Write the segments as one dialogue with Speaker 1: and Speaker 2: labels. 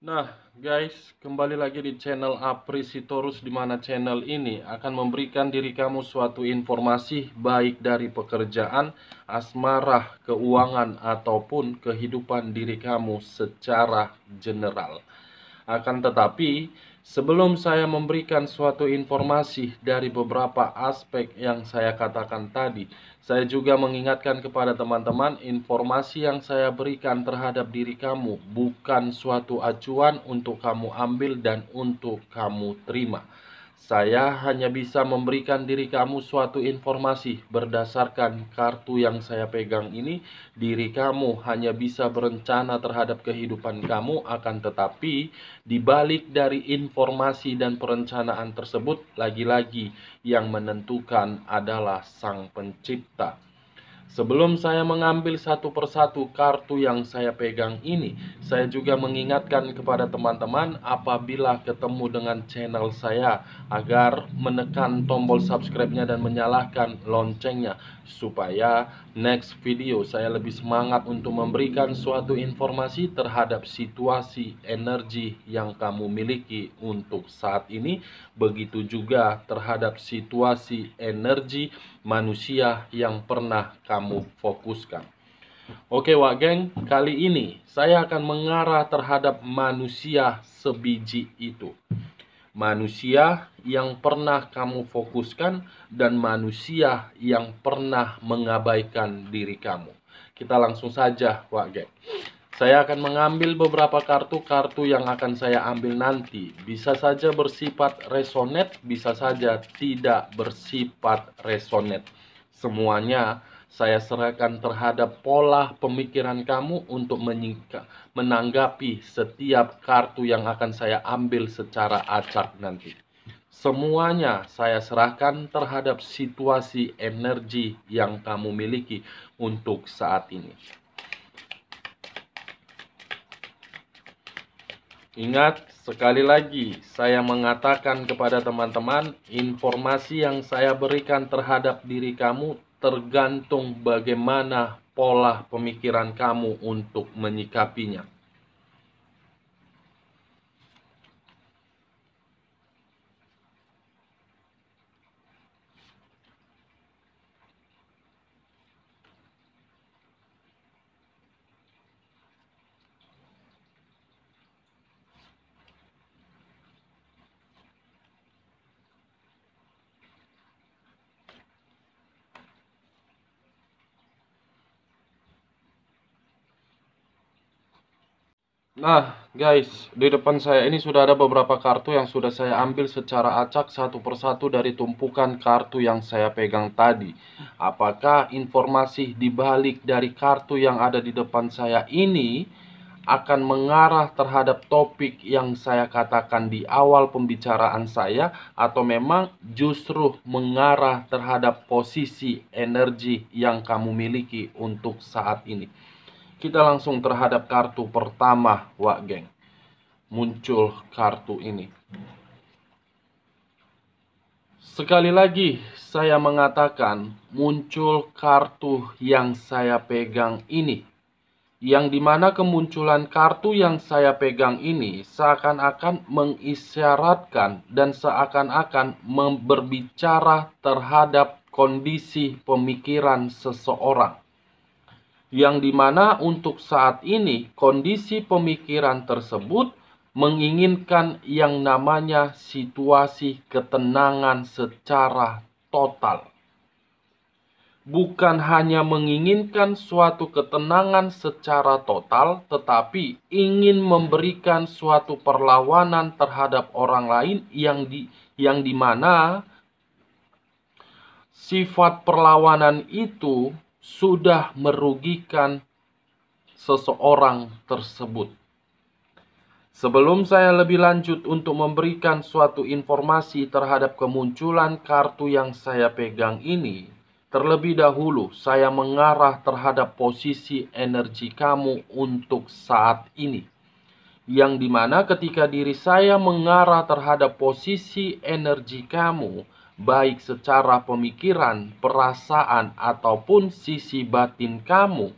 Speaker 1: Nah, guys, kembali lagi di channel Aprisitorus, di mana channel ini akan memberikan diri kamu suatu informasi baik dari pekerjaan, asmara, keuangan, ataupun kehidupan diri kamu secara general. Akan tetapi, sebelum saya memberikan suatu informasi dari beberapa aspek yang saya katakan tadi, saya juga mengingatkan kepada teman-teman, informasi yang saya berikan terhadap diri kamu bukan suatu acuan untuk kamu ambil dan untuk kamu terima. Saya hanya bisa memberikan diri kamu suatu informasi berdasarkan kartu yang saya pegang ini. Diri kamu hanya bisa berencana terhadap kehidupan kamu, akan tetapi di balik dari informasi dan perencanaan tersebut, lagi-lagi yang menentukan adalah Sang Pencipta. Sebelum saya mengambil satu persatu kartu yang saya pegang ini, saya juga mengingatkan kepada teman-teman apabila ketemu dengan channel saya agar menekan tombol subscribe-nya dan menyalakan loncengnya supaya next video saya lebih semangat untuk memberikan suatu informasi terhadap situasi energi yang kamu miliki untuk saat ini, begitu juga terhadap situasi energi manusia yang pernah kamu fokuskan. Oke Wak Geng, kali ini saya akan mengarah terhadap manusia sebiji itu. Manusia yang pernah kamu fokuskan dan manusia yang pernah mengabaikan diri kamu. Kita langsung saja Wak Geng. Saya akan mengambil beberapa kartu-kartu yang akan saya ambil nanti. Bisa saja bersifat resonate, bisa saja tidak bersifat resonate. Semuanya saya serahkan terhadap pola pemikiran kamu untuk menanggapi setiap kartu yang akan saya ambil secara acak nanti. Semuanya saya serahkan terhadap situasi energi yang kamu miliki untuk saat ini. Ingat, sekali lagi saya mengatakan kepada teman-teman, informasi yang saya berikan terhadap diri kamu tergantung bagaimana pola pemikiran kamu untuk menyikapinya. Nah, guys, di depan saya ini sudah ada beberapa kartu yang sudah saya ambil secara acak satu persatu dari tumpukan kartu yang saya pegang tadi. Apakah informasi di balik dari kartu yang ada di depan saya ini akan mengarah terhadap topik yang saya katakan di awal pembicaraan saya, atau memang justru mengarah terhadap posisi energi yang kamu miliki untuk saat ini? Kita langsung terhadap kartu pertama, Wak Geng. Muncul kartu ini. Sekali lagi saya mengatakan, muncul kartu yang saya pegang ini. Yang dimana kemunculan kartu yang saya pegang ini seakan-akan mengisyaratkan dan seakan-akan berbicara terhadap kondisi pemikiran seseorang. Yang dimana untuk saat ini kondisi pemikiran tersebut menginginkan yang namanya situasi ketenangan secara total. Bukan hanya menginginkan suatu ketenangan secara total, tetapi ingin memberikan suatu perlawanan terhadap orang lain yang dimana sifat perlawanan itu sudah merugikan seseorang tersebut. Sebelum saya lebih lanjut untuk memberikan suatu informasi terhadap kemunculan kartu yang saya pegang ini, terlebih dahulu saya mengarah terhadap posisi energi kamu untuk saat ini. Yang dimana ketika diri saya mengarah terhadap posisi energi kamu, baik secara pemikiran, perasaan, ataupun sisi batin kamu,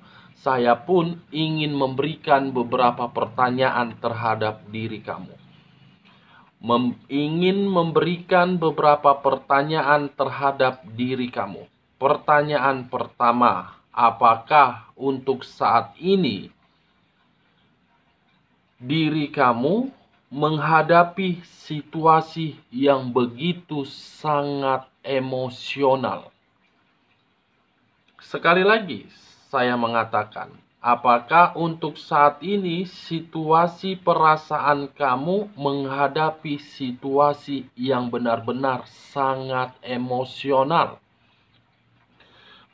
Speaker 1: saya pun ingin memberikan beberapa pertanyaan terhadap diri kamu. Ingin memberikan beberapa pertanyaan terhadap diri kamu. Pertanyaan pertama, apakah untuk saat ini diri kamu menghadapi situasi yang begitu sangat emosional? Sekali lagi, saya mengatakan, apakah untuk saat ini situasi perasaan kamu menghadapi situasi yang benar-benar sangat emosional?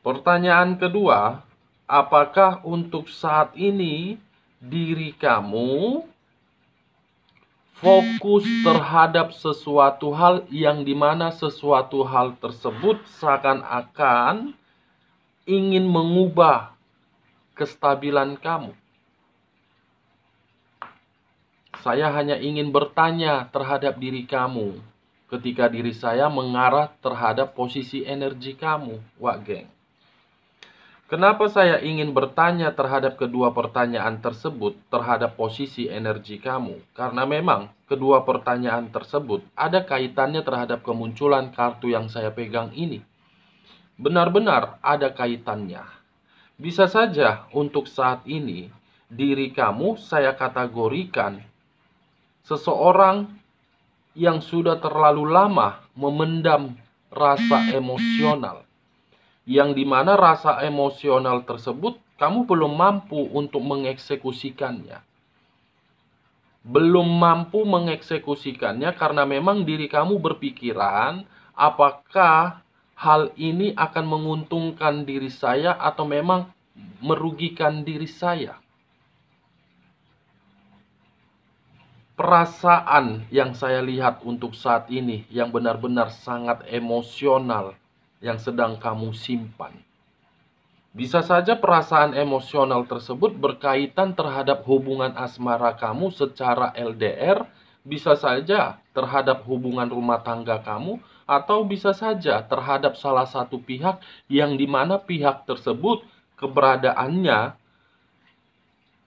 Speaker 1: Pertanyaan kedua, apakah untuk saat ini diri kamu fokus terhadap sesuatu hal yang dimana sesuatu hal tersebut seakan-akan ingin mengubah kestabilan kamu? Saya hanya ingin bertanya terhadap diri kamu ketika diri saya mengarah terhadap posisi energi kamu, Wak Geng. Kenapa saya ingin bertanya terhadap kedua pertanyaan tersebut terhadap posisi energi kamu? Karena memang kedua pertanyaan tersebut ada kaitannya terhadap kemunculan kartu yang saya pegang ini. Benar-benar ada kaitannya. Bisa saja untuk saat ini diri kamu saya kategorikan seseorang yang sudah terlalu lama memendam rasa emosional, yang dimana rasa emosional tersebut kamu belum mampu untuk mengeksekusikannya. Belum mampu mengeksekusikannya karena memang diri kamu berpikiran, apakah hal ini akan menguntungkan diri saya atau memang merugikan diri saya. Perasaan yang saya lihat untuk saat ini yang benar-benar sangat emosional yang sedang kamu simpan. Bisa saja perasaan emosional tersebut berkaitan terhadap hubungan asmara kamu secara LDR, bisa saja terhadap hubungan rumah tangga kamu, atau bisa saja terhadap salah satu pihak yang dimana pihak tersebut keberadaannya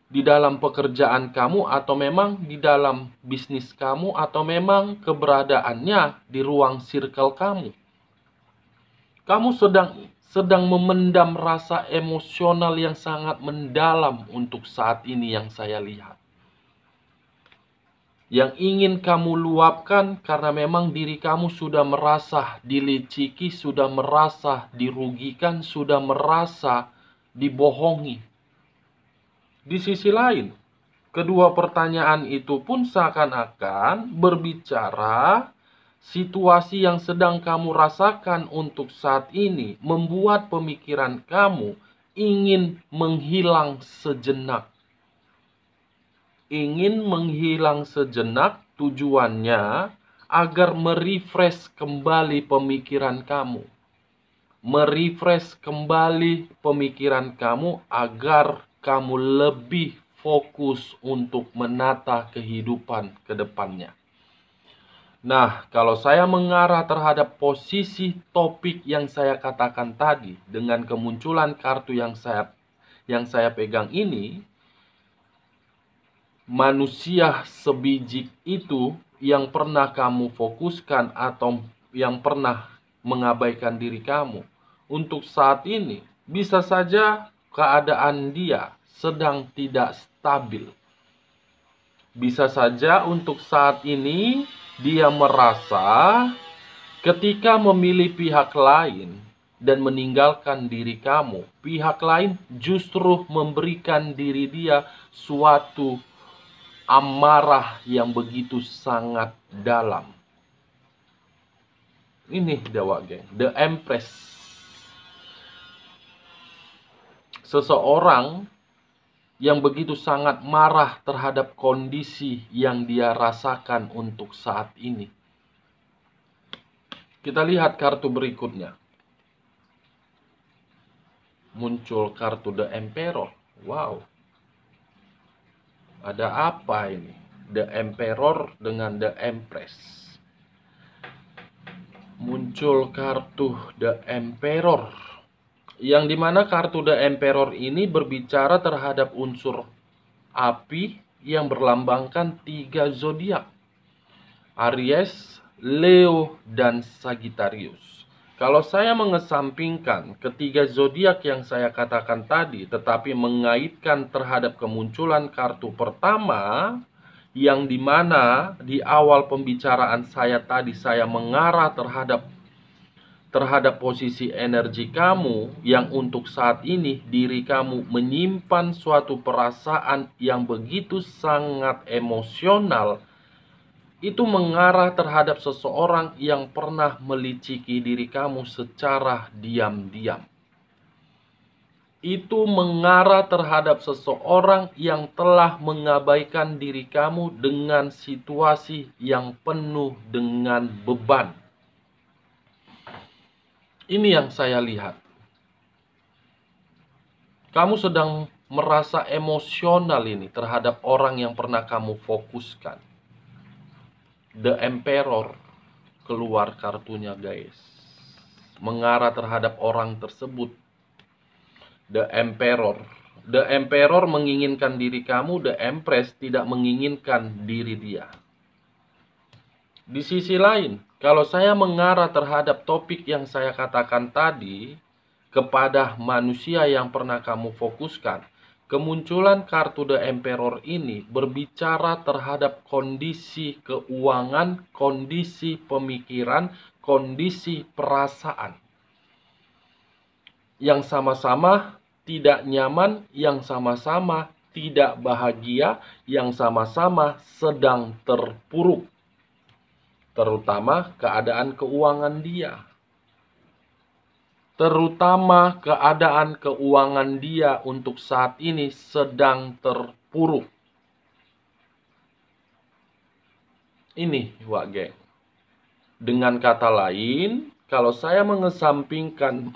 Speaker 1: di dalam pekerjaan kamu atau memang di dalam bisnis kamu atau memang keberadaannya di ruang circle kamu. Kamu sedang memendam rasa emosional yang sangat mendalam untuk saat ini yang saya lihat. Yang ingin kamu luapkan karena memang diri kamu sudah merasa dileciki, sudah merasa dirugikan, sudah merasa dibohongi. Di sisi lain, kedua pertanyaan itu pun seakan-akan berbicara situasi yang sedang kamu rasakan untuk saat ini membuat pemikiran kamu ingin menghilang sejenak. Ingin menghilang sejenak tujuannya agar merefresh kembali pemikiran kamu. Merefresh kembali pemikiran kamu agar kamu lebih fokus untuk menata kehidupan ke depannya. Nah, kalau saya mengarah terhadap posisi topik yang saya katakan tadi dengan kemunculan kartu yang saya pegang ini, manusia sebiji itu yang pernah kamu fokuskan atau yang pernah mengabaikan diri kamu, untuk saat ini bisa saja keadaan dia sedang tidak stabil. Bisa saja untuk saat ini dia merasa ketika memilih pihak lain dan meninggalkan diri kamu, pihak lain justru memberikan diri dia suatu amarah yang begitu sangat dalam. Ini Dewa Geng, The Empress. Seseorang yang begitu sangat marah terhadap kondisi yang dia rasakan untuk saat ini. Kita lihat kartu berikutnya. Muncul kartu The Emperor. Wow. Ada apa ini? The Emperor dengan The Empress. Muncul kartu The Emperor. Yang dimana kartu The Emperor ini berbicara terhadap unsur api yang berlambangkan 3 zodiak: Aries, Leo, dan Sagittarius. Kalau saya mengesampingkan ketiga zodiak yang saya katakan tadi, tetapi mengaitkan terhadap kemunculan kartu pertama, yang dimana di awal pembicaraan saya tadi saya mengarah terhadap posisi energi kamu yang untuk saat ini diri kamu menyimpan suatu perasaan yang begitu sangat emosional, itu mengarah terhadap seseorang yang pernah meliciki diri kamu secara diam-diam. Itu mengarah terhadap seseorang yang telah mengabaikan diri kamu dengan situasi yang penuh dengan beban. Ini yang saya lihat. Kamu sedang merasa emosional ini terhadap orang yang pernah kamu fokuskan. The Emperor keluar kartunya, guys. Mengarah terhadap orang tersebut. The Emperor. The Emperor menginginkan diri kamu, The Empress tidak menginginkan diri dia. Di sisi lain, kalau saya mengarah terhadap topik yang saya katakan tadi, kepada manusia yang pernah kamu fokuskan, kemunculan kartu The Emperor ini berbicara terhadap kondisi keuangan, kondisi pemikiran, kondisi perasaan yang sama-sama tidak nyaman, yang sama-sama tidak bahagia, yang sama-sama sedang terpuruk. Terutama keadaan keuangan dia. Terutama keadaan keuangan dia untuk saat ini sedang terpuruk. Ini, Wak Geng. Dengan kata lain, kalau saya mengesampingkan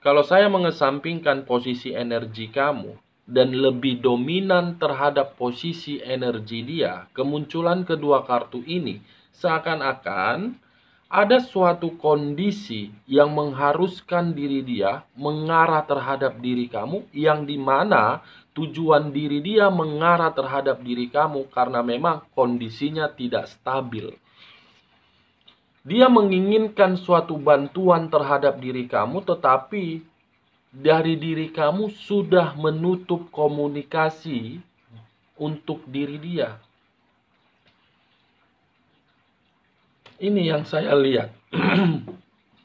Speaker 1: kalau saya mengesampingkan posisi energi kamu dan lebih dominan terhadap posisi energi dia, kemunculan kedua kartu ini seakan-akan ada suatu kondisi yang mengharuskan diri dia mengarah terhadap diri kamu, yang dimana tujuan diri dia mengarah terhadap diri kamu karena memang kondisinya tidak stabil. Dia menginginkan suatu bantuan terhadap diri kamu, tetapi dari diri kamu sudah menutup komunikasi untuk diri dia. Ini yang saya lihat.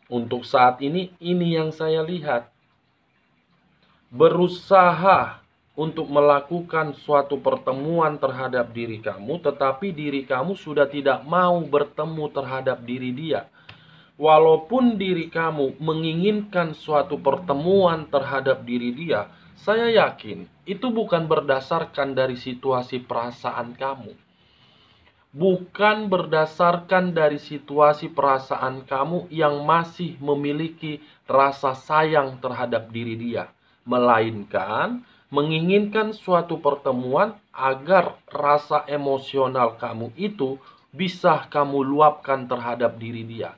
Speaker 1: Untuk saat ini yang saya lihat. Berusaha untuk melakukan suatu pertemuan terhadap diri kamu, tetapi diri kamu sudah tidak mau bertemu terhadap diri dia. Walaupun diri kamu menginginkan suatu pertemuan terhadap diri dia, saya yakin itu bukan berdasarkan dari situasi perasaan kamu. Bukan berdasarkan dari situasi perasaan kamu yang masih memiliki rasa sayang terhadap diri dia, melainkan menginginkan suatu pertemuan agar rasa emosional kamu itu bisa kamu luapkan terhadap diri dia.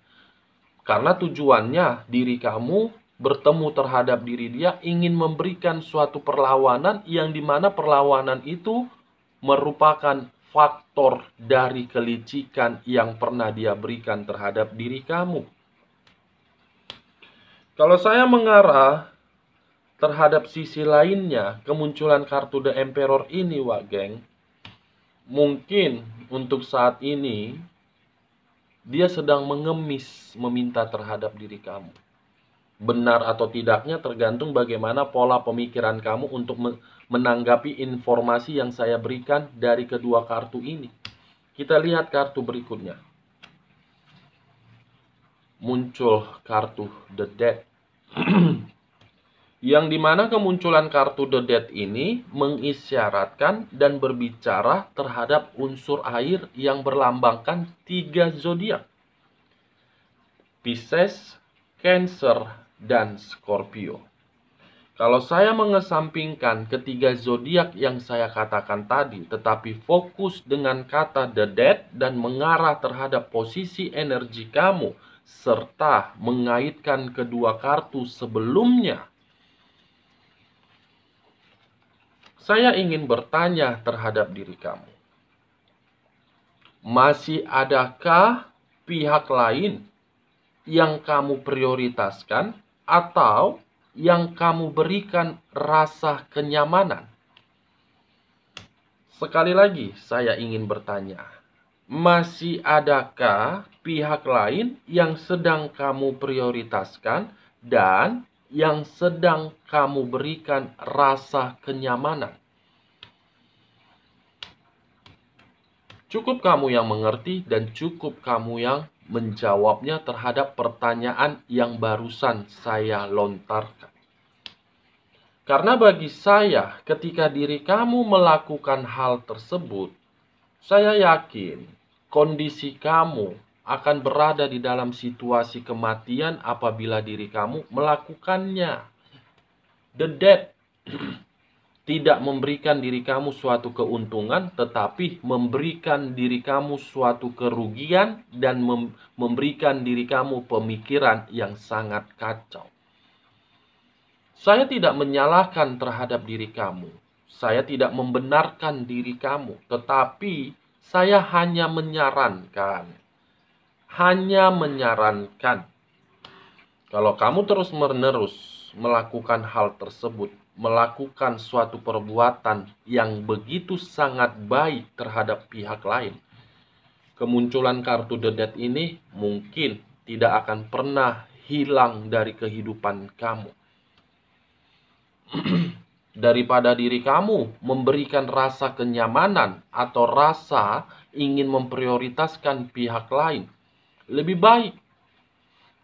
Speaker 1: Karena tujuannya diri kamu bertemu terhadap diri dia ingin memberikan suatu perlawanan, yang dimana perlawanan itu merupakan faktor dari kelicikan yang pernah dia berikan terhadap diri kamu. Kalau saya mengarah terhadap sisi lainnya, kemunculan kartu The Emperor ini, Wak Geng, mungkin untuk saat ini dia sedang mengemis meminta terhadap diri kamu. Benar atau tidaknya tergantung bagaimana pola pemikiran kamu untuk menanggapi informasi yang saya berikan dari kedua kartu ini. Kita lihat kartu berikutnya. Muncul kartu The Death. Yang dimana kemunculan kartu The Death ini mengisyaratkan dan berbicara terhadap unsur air yang berlambangkan 3 zodiak: Pisces, Cancer, dan Scorpio. Kalau saya mengesampingkan ketiga zodiak yang saya katakan tadi, tetapi fokus dengan kata The Death dan mengarah terhadap posisi energi kamu serta mengaitkan kedua kartu sebelumnya, saya ingin bertanya terhadap diri kamu. Masih adakah pihak lain yang kamu prioritaskan atau yang kamu berikan rasa kenyamanan? Sekali lagi, saya ingin bertanya. Masih adakah pihak lain yang sedang kamu prioritaskan dan yang sedang kamu berikan rasa kenyamanan? Cukup kamu yang mengerti dan cukup kamu yang menjawabnya terhadap pertanyaan yang barusan saya lontarkan. Karena bagi saya, ketika diri kamu melakukan hal tersebut, saya yakin kondisi kamu akan berada di dalam situasi kematian apabila diri kamu melakukannya. The death tidak memberikan diri kamu suatu keuntungan, tetapi memberikan diri kamu suatu kerugian dan memberikan diri kamu pemikiran yang sangat kacau. Saya tidak menyalahkan terhadap diri kamu. Saya tidak membenarkan diri kamu, tetapi saya hanya menyarankan. Kalau kamu terus-menerus melakukan hal tersebut, melakukan suatu perbuatan yang begitu sangat baik terhadap pihak lain, kemunculan kartu The Death ini mungkin tidak akan pernah hilang dari kehidupan kamu. Daripada diri kamu memberikan rasa kenyamanan atau rasa ingin memprioritaskan pihak lain, lebih baik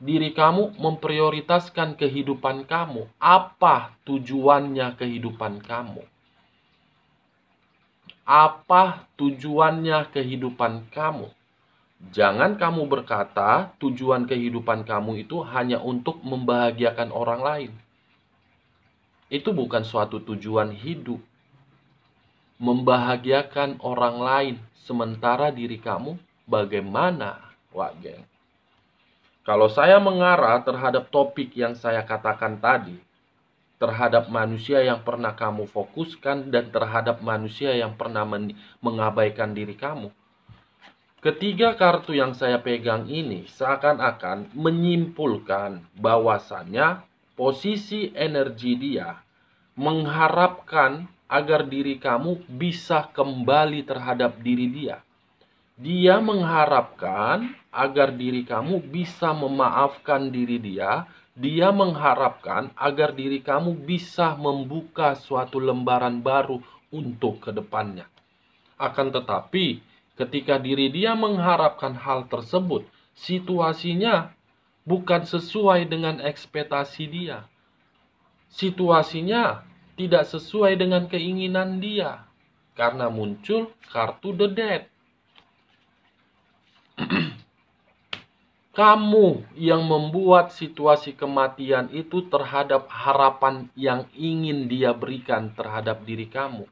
Speaker 1: diri kamu memprioritaskan kehidupan kamu. Apa tujuannya kehidupan kamu? Apa tujuannya kehidupan kamu? Jangan kamu berkata tujuan kehidupan kamu itu hanya untuk membahagiakan orang lain. Itu bukan suatu tujuan hidup. Membahagiakan orang lain sementara diri kamu bagaimana, Wak Geng? Kalau saya mengarah terhadap topik yang saya katakan tadi, terhadap manusia yang pernah kamu fokuskan dan terhadap manusia yang pernah mengabaikan diri kamu, ketiga kartu yang saya pegang ini seakan-akan menyimpulkan bahwasannya posisi energi dia mengharapkan agar diri kamu bisa kembali terhadap diri dia. Dia mengharapkan agar diri kamu bisa memaafkan diri dia. Dia mengharapkan agar diri kamu bisa membuka suatu lembaran baru untuk kedepannya. Akan tetapi, ketika diri dia mengharapkan hal tersebut, situasinya bukan sesuai dengan ekspektasi dia. Situasinya tidak sesuai dengan keinginan dia. Karena muncul kartu The Death. Kamu yang membuat situasi kematian itu terhadap harapan yang ingin dia berikan terhadap diri kamu.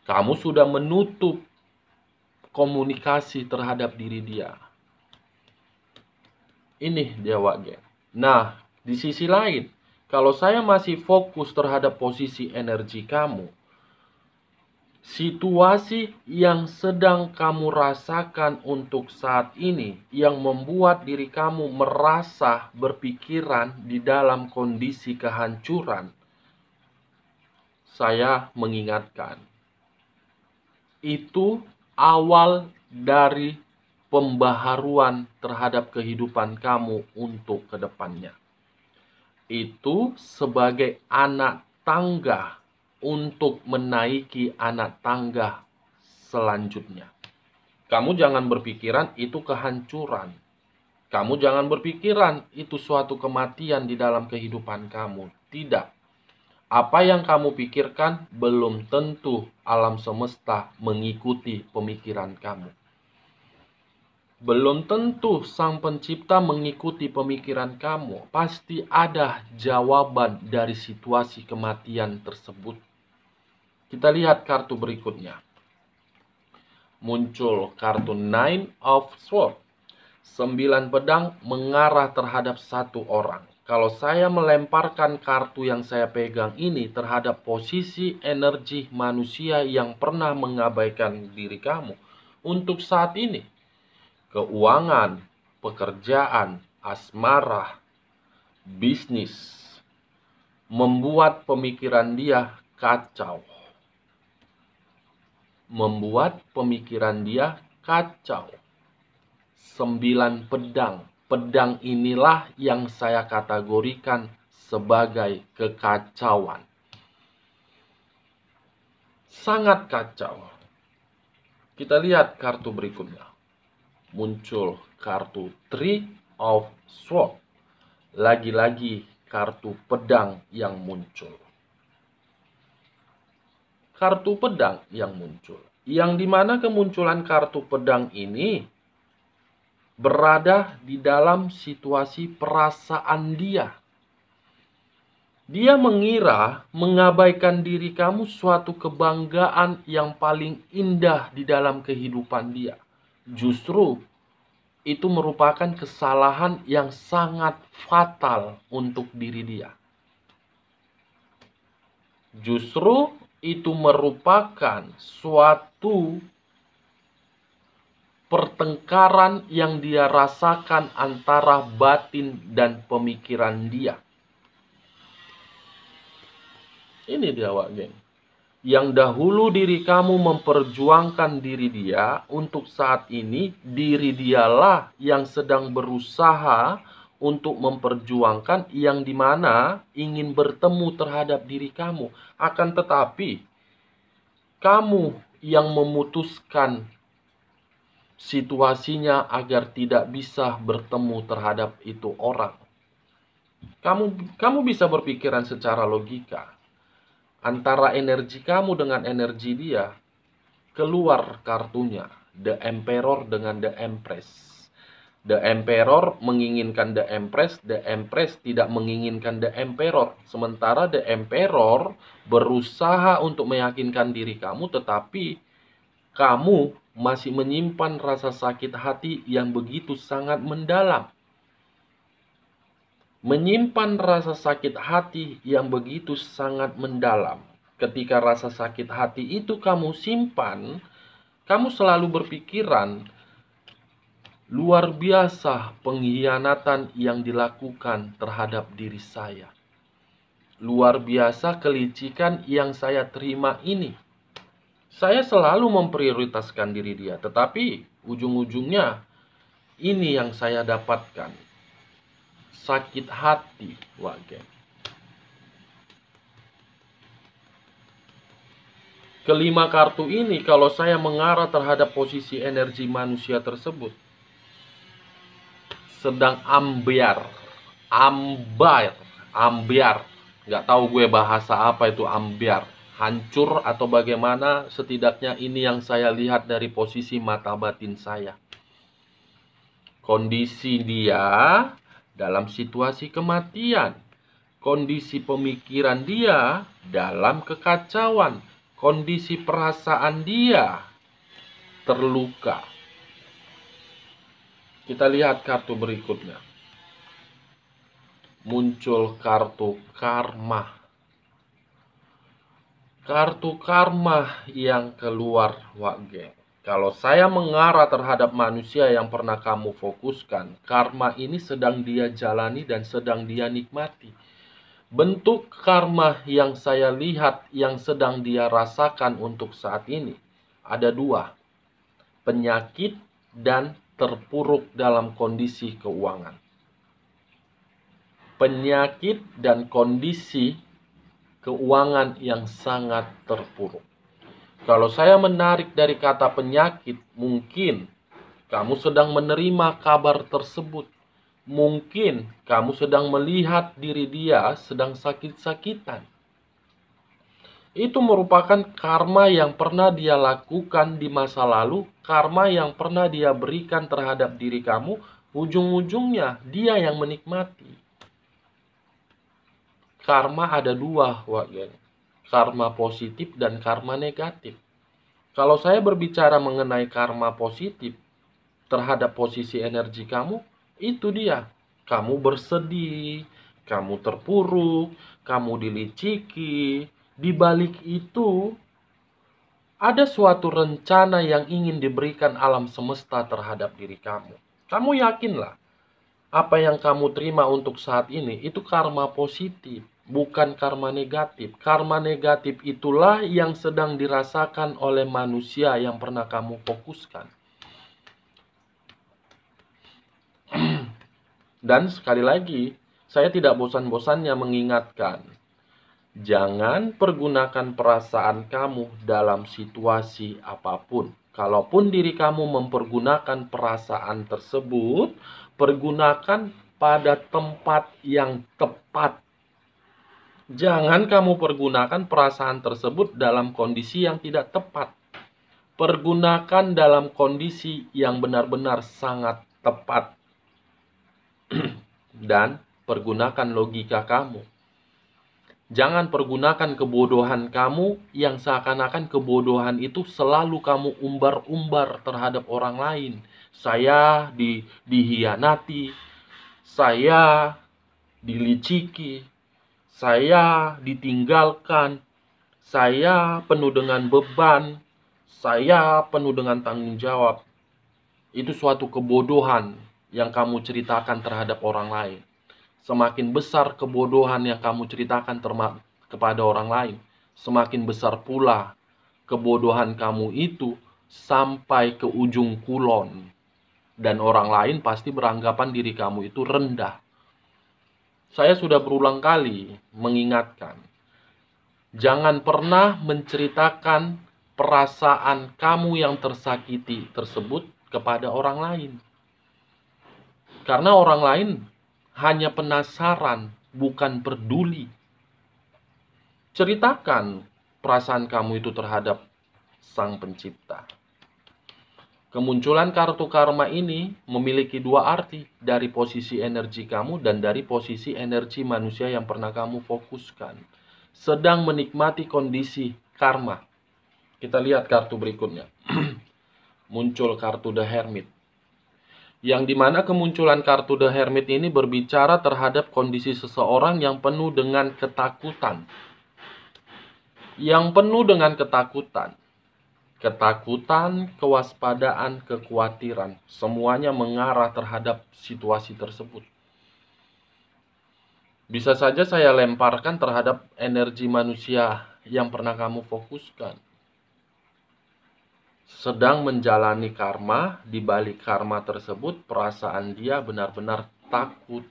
Speaker 1: Kamu sudah menutup komunikasi terhadap diri dia. Ini dia, Wak Geng. Nah, di sisi lain, kalau saya masih fokus terhadap posisi energi kamu, situasi yang sedang kamu rasakan untuk saat ini yang membuat diri kamu merasa berpikiran di dalam kondisi kehancuran, saya mengingatkan, itu awal dari pembaharuan terhadap kehidupan kamu untuk kedepannya. Itu sebagai anak tangga untuk menaiki anak tangga selanjutnya. Kamu jangan berpikiran itu kehancuran. Kamu jangan berpikiran itu suatu kematian di dalam kehidupan kamu. Tidak. Apa yang kamu pikirkan belum tentu alam semesta mengikuti pemikiran kamu. Belum tentu Sang Pencipta mengikuti pemikiran kamu. Pasti ada jawaban dari situasi kematian tersebut. Kita lihat kartu berikutnya. Muncul kartu Nine of Swords. 9 pedang mengarah terhadap satu orang. Kalau saya melemparkan kartu yang saya pegang ini terhadap posisi energi manusia yang pernah mengabaikan diri kamu, untuk saat ini, keuangan, pekerjaan, asmara, bisnis, membuat pemikiran dia kacau. Membuat pemikiran dia kacau. 9 pedang. Pedang inilah yang saya kategorikan sebagai kekacauan. Sangat kacau. Kita lihat kartu berikutnya. Muncul kartu Three of Swords. Lagi-lagi kartu pedang yang muncul. Kartu pedang yang muncul. Yang dimana kemunculan kartu pedang ini berada di dalam situasi perasaan dia. Dia mengira mengabaikan diri kamu suatu kebanggaan yang paling indah di dalam kehidupan dia. Justru itu merupakan kesalahan yang sangat fatal untuk diri dia. Justru itu merupakan suatu pertengkaran yang dia rasakan antara batin dan pemikiran dia. Ini dia, Wak Geng. Yang dahulu diri kamu memperjuangkan diri dia, untuk saat ini diri dialah yang sedang berusaha untuk memperjuangkan yang dimana ingin bertemu terhadap diri kamu. Akan tetapi, kamu yang memutuskan situasinya agar tidak bisa bertemu terhadap itu orang. Kamu bisa berpikiran secara logika. Antara energi kamu dengan energi dia, keluar kartunya The Emperor dengan The Empress. The Emperor menginginkan The Empress tidak menginginkan The Emperor. Sementara The Emperor berusaha untuk meyakinkan diri kamu, tetapi kamu masih menyimpan rasa sakit hati yang begitu sangat mendalam. Menyimpan rasa sakit hati yang begitu sangat mendalam. Ketika rasa sakit hati itu kamu simpan, kamu selalu berpikiran, luar biasa pengkhianatan yang dilakukan terhadap diri saya. Luar biasa kelicikan yang saya terima ini. Saya selalu memprioritaskan diri dia, tetapi ujung-ujungnya ini yang saya dapatkan. Sakit hati, Wak Geng. Kelima kartu ini, kalau saya mengarah terhadap posisi energi manusia tersebut, sedang ambiar. Nggak tahu gue bahasa apa itu ambiar. Hancur atau bagaimana, setidaknya ini yang saya lihat dari posisi mata batin saya. Kondisi dia dalam situasi kematian. Kondisi pemikiran dia dalam kekacauan. Kondisi perasaan dia terluka. Kita lihat kartu berikutnya. Muncul kartu karma. Kartu karma yang keluar, Wak Geng. Kalau saya mengarah terhadap manusia yang pernah kamu fokuskan, karma ini sedang dia jalani dan sedang dia nikmati. Bentuk karma yang saya lihat yang sedang dia rasakan untuk saat ini ada dua. Penyakit dan terpuruk dalam kondisi keuangan. Penyakit dan kondisi keuangan yang sangat terpuruk. Kalau saya menarik dari kata penyakit, mungkin kamu sedang menerima kabar tersebut. Mungkin kamu sedang melihat diri dia sedang sakit-sakitan. Itu merupakan karma yang pernah dia lakukan di masa lalu, karma yang pernah dia berikan terhadap diri kamu, ujung-ujungnya dia yang menikmati. Karma ada dua, Wak Geng. Karma positif dan karma negatif. Kalau saya berbicara mengenai karma positif, terhadap posisi energi kamu, itu dia. Kamu bersedih, kamu terpuruk, kamu diliciki. Di balik itu, ada suatu rencana yang ingin diberikan alam semesta terhadap diri kamu. Kamu yakinlah, apa yang kamu terima untuk saat ini itu karma positif, bukan karma negatif. Karma negatif itulah yang sedang dirasakan oleh manusia yang pernah kamu fokuskan. Dan sekali lagi, saya tidak bosan-bosannya mengingatkan, jangan pergunakan perasaan kamu dalam situasi apapun. Kalaupun diri kamu mempergunakan perasaan tersebut, pergunakan pada tempat yang tepat. Jangan kamu pergunakan perasaan tersebut dalam kondisi yang tidak tepat. Pergunakan dalam kondisi yang benar-benar sangat tepat. Dan pergunakan logika kamu. Jangan pergunakan kebodohan kamu yang seakan-akan kebodohan itu selalu kamu umbar-umbar terhadap orang lain. Saya dihianati, saya diliciki, saya ditinggalkan, saya penuh dengan beban, saya penuh dengan tanggung jawab. Itu suatu kebodohan yang kamu ceritakan terhadap orang lain. Semakin besar kebodohan yang kamu ceritakan kepada orang lain, semakin besar pula kebodohan kamu itu sampai ke ujung kulon. Dan orang lain pasti beranggapan diri kamu itu rendah. Saya sudah berulang kali mengingatkan, jangan pernah menceritakan perasaan kamu yang tersakiti tersebut kepada orang lain. Karena orang lain hanya penasaran, bukan peduli. Ceritakan perasaan kamu itu terhadap Sang Pencipta. Kemunculan kartu karma ini memiliki dua arti, dari posisi energi kamu dan dari posisi energi manusia yang pernah kamu fokuskan. Sedang menikmati kondisi karma. Kita lihat kartu berikutnya. Muncul kartu The Hermit. Yang dimana kemunculan kartu The Hermit ini berbicara terhadap kondisi seseorang yang penuh dengan ketakutan. Yang penuh dengan ketakutan. Ketakutan, kewaspadaan, kekhawatiran. Semuanya mengarah terhadap situasi tersebut. Bisa saja saya lemparkan terhadap energi manusia yang pernah kamu fokuskan. Sedang menjalani karma, di balik karma tersebut perasaan dia benar-benar takut.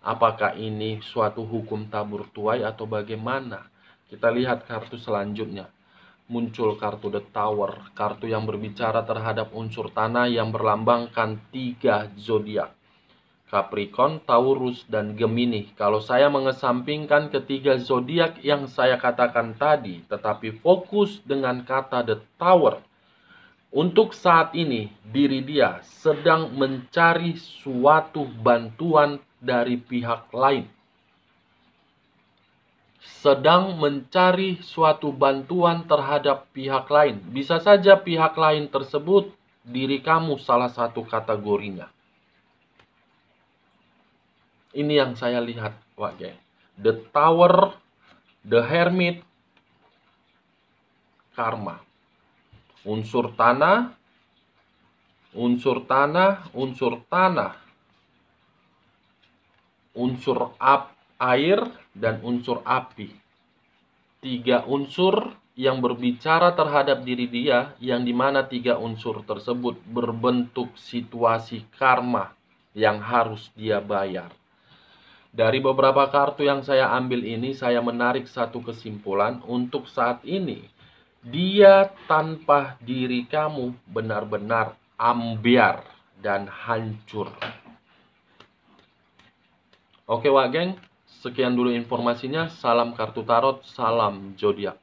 Speaker 1: Apakah ini suatu hukum tabur tuai atau bagaimana? Kita lihat kartu selanjutnya. Muncul kartu The Tower, kartu yang berbicara terhadap unsur tanah yang berlambangkan 3 zodiak. Capricorn, Taurus, dan Gemini. Kalau saya mengesampingkan ketiga zodiak yang saya katakan tadi, tetapi fokus dengan kata The Tower, untuk saat ini, diri dia sedang mencari suatu bantuan dari pihak lain. Sedang mencari suatu bantuan terhadap pihak lain. Bisa saja pihak lain tersebut, diri kamu salah satu kategorinya. Ini yang saya lihat, Wak Geng. The Tower, The Hermit, karma. Unsur tanah, unsur tanah, unsur tanah, unsur air, dan unsur api. 3 unsur yang berbicara terhadap diri dia, yang dimana 3 unsur tersebut berbentuk situasi karma yang harus dia bayar. Dari beberapa kartu yang saya ambil ini, saya menarik satu kesimpulan untuk saat ini. Dia tanpa diri kamu benar-benar ambyar dan hancur. Oke Wak Geng, sekian dulu informasinya. Salam kartu tarot, salam zodiak.